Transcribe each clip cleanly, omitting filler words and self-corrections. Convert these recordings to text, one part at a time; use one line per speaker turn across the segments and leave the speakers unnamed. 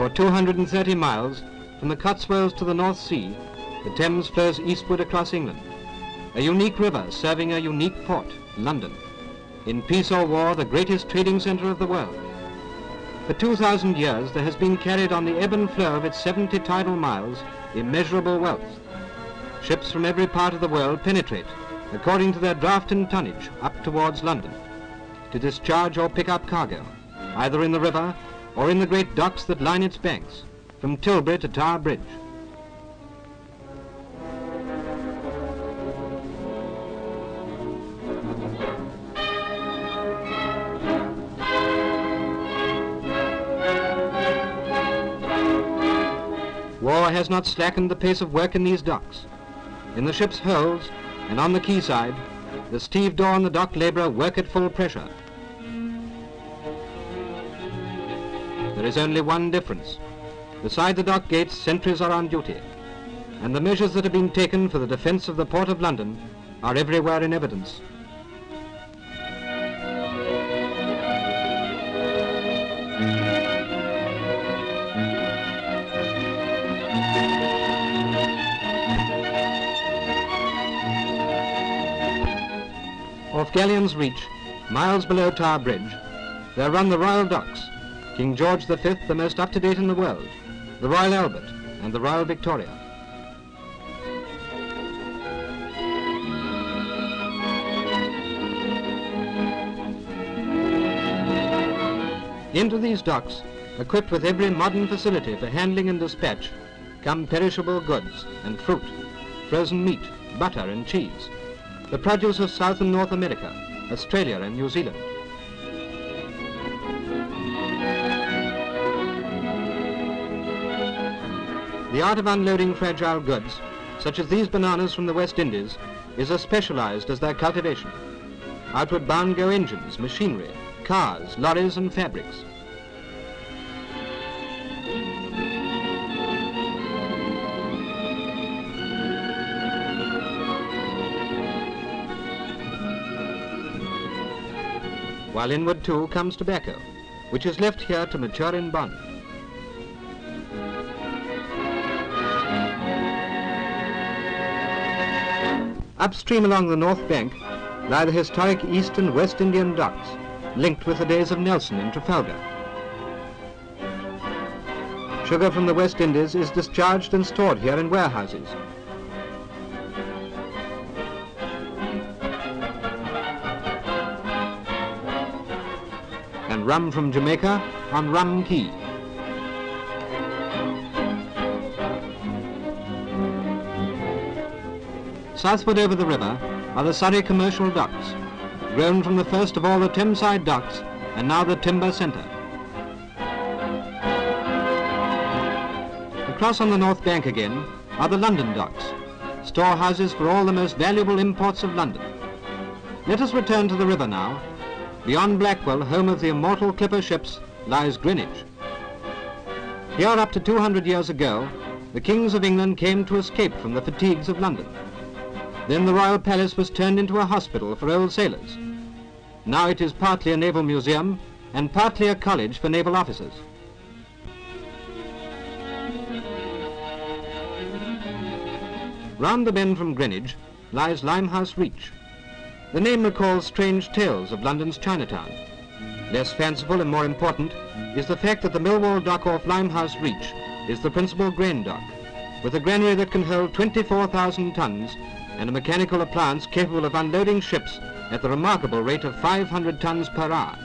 For 230 miles, from the Cotswolds to the North Sea, the Thames flows eastward across England. A unique river serving a unique port, London. In peace or war, the greatest trading centre of the world. For 2,000 years, there has been carried on the ebb and flow of its 70 tidal miles immeasurable wealth. Ships from every part of the world penetrate, according to their draft and tonnage, up towards London, to discharge or pick up cargo, either in the river or in the great docks that line its banks, from Tilbury to Tower Bridge. War has not slackened the pace of work in these docks. In the ship's holds and on the quayside, the stevedore and the dock labourer work at full pressure. There is only one difference. Beside the dock gates, sentries are on duty, and the measures that have been taken for the defence of the Port of London are everywhere in evidence. Off Galleon's Reach, miles below Tower Bridge, there run the Royal Docks, King George V, the most up-to-date in the world, the Royal Albert and the Royal Victoria. Into these docks, equipped with every modern facility for handling and dispatch, come perishable goods and fruit, frozen meat, butter and cheese, the produce of South and North America, Australia and New Zealand. The art of unloading fragile goods, such as these bananas from the West Indies, is as specialized as their cultivation. Outward bound go engines, machinery, cars, lorries and fabrics. While inward too comes tobacco, which is left here to mature in bond. Upstream along the north bank lie the historic East and West Indian docks, linked with the days of Nelson in Trafalgar. Sugar from the West Indies is discharged and stored here in warehouses. And rum from Jamaica on Rum Quay. Southward over the river are the Surrey commercial docks, grown from the first of all the Thameside docks and now the timber centre. Across on the north bank again are the London docks, storehouses for all the most valuable imports of London. Let us return to the river now. Beyond Blackwell, home of the immortal clipper ships, lies Greenwich. Here up to 200 years ago, the kings of England came to escape from the fatigues of London. Then the Royal Palace was turned into a hospital for old sailors. Now it is partly a naval museum and partly a college for naval officers. Round the bend from Greenwich lies Limehouse Reach. The name recalls strange tales of London's Chinatown. Less fanciful and more important is the fact that the Millwall dock off Limehouse Reach is the principal grain dock, with a granary that can hold 24,000 tons and a mechanical appliance capable of unloading ships at the remarkable rate of 500 tons per hour.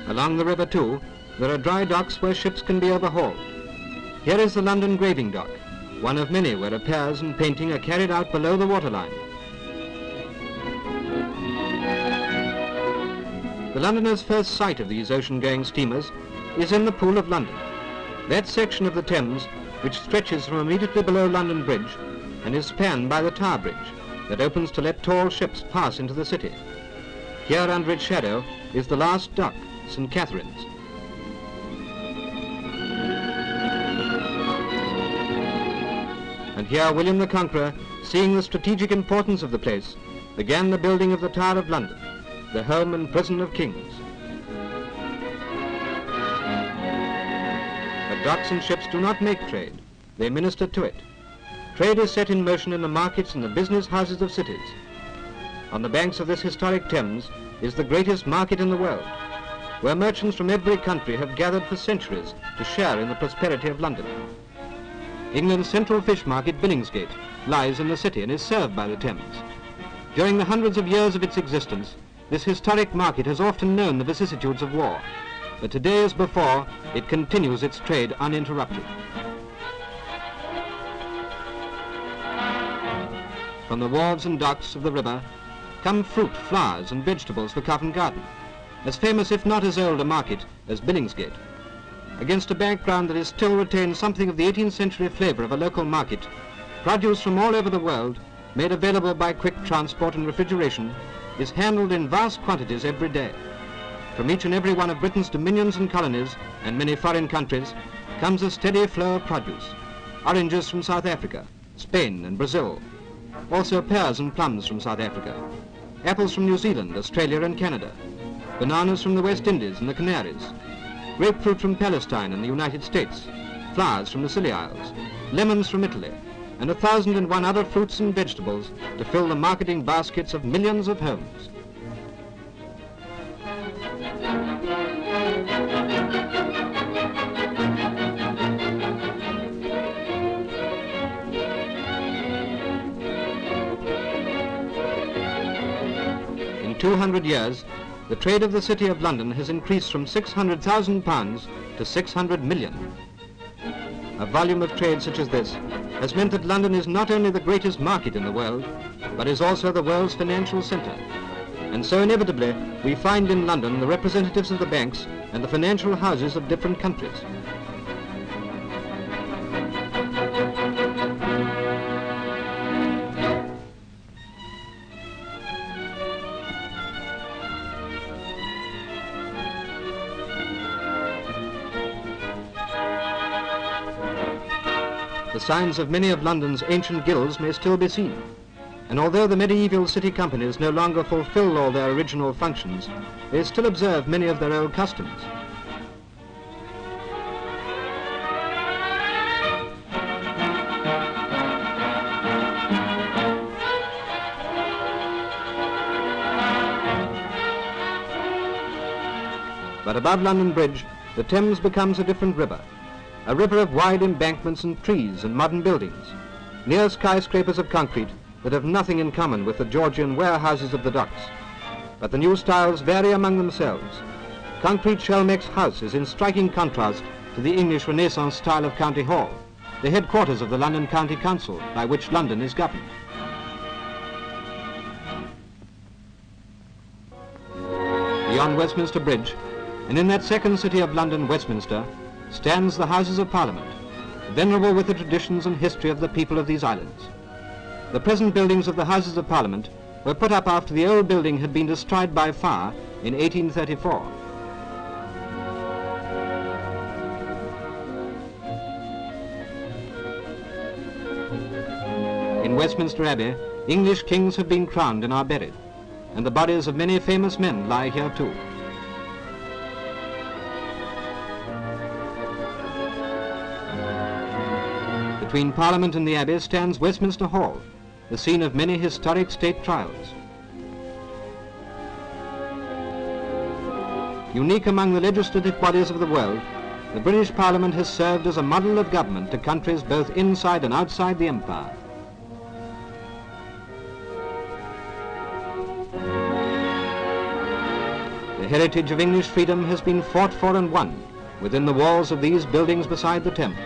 Along the river too, there are dry docks where ships can be overhauled. Here is the London graving dock, one of many where repairs and painting are carried out below the waterline. The Londoner's first sight of these ocean-going steamers is in the Pool of London, that section of the Thames which stretches from immediately below London Bridge and is spanned by the Tower Bridge that opens to let tall ships pass into the city. Here under its shadow is the last dock, St. Catherine's, here William the Conqueror, seeing the strategic importance of the place, began the building of the Tower of London, the home and prison of kings. But docks and ships do not make trade, they minister to it. Trade is set in motion in the markets and the business houses of cities. On the banks of this historic Thames is the greatest market in the world, where merchants from every country have gathered for centuries to share in the prosperity of London. England's central fish market, Billingsgate, lies in the city and is served by the Thames. During the hundreds of years of its existence, this historic market has often known the vicissitudes of war, but today as before, it continues its trade uninterrupted. From the wharves and docks of the river come fruit, flowers and vegetables for Covent Garden, as famous if not as old a market as Billingsgate. Against a background that is still retains something of the 18th century flavour of a local market, produce from all over the world, made available by quick transport and refrigeration, is handled in vast quantities every day. From each and every one of Britain's dominions and colonies and many foreign countries comes a steady flow of produce. Oranges from South Africa, Spain and Brazil, also pears and plums from South Africa, apples from New Zealand, Australia and Canada, bananas from the West Indies and the Canaries, grapefruit from Palestine and the United States, flowers from the Scilly Isles, lemons from Italy, and 1,001 other fruits and vegetables to fill the marketing baskets of millions of homes. In 200 years, the trade of the City of London has increased from £600,000 to 600 million. A volume of trade such as this has meant that London is not only the greatest market in the world, but is also the world's financial centre. And so inevitably, we find in London the representatives of the banks and the financial houses of different countries. The signs of many of London's ancient guilds may still be seen, and although the medieval city companies no longer fulfill all their original functions, they still observe many of their old customs. But above London Bridge, the Thames becomes a different river. A river of wide embankments and trees and modern buildings, near skyscrapers of concrete that have nothing in common with the Georgian warehouses of the docks. But the new styles vary among themselves. Concrete shell makes houses in striking contrast to the English Renaissance style of County Hall, the headquarters of the London County Council, by which London is governed. Beyond Westminster Bridge, and in that second city of London, Westminster, stands the Houses of Parliament, venerable with the traditions and history of the people of these islands. The present buildings of the Houses of Parliament were put up after the old building had been destroyed by fire in 1834. In Westminster Abbey, English kings have been crowned and are buried, and the bodies of many famous men lie here too. Between Parliament and the Abbey stands Westminster Hall, the scene of many historic state trials. Unique among the legislative bodies of the world, the British Parliament has served as a model of government to countries both inside and outside the Empire. The heritage of English freedom has been fought for and won within the walls of these buildings beside the Thames,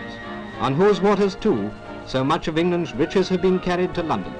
on whose waters, too, so much of England's riches have been carried to London.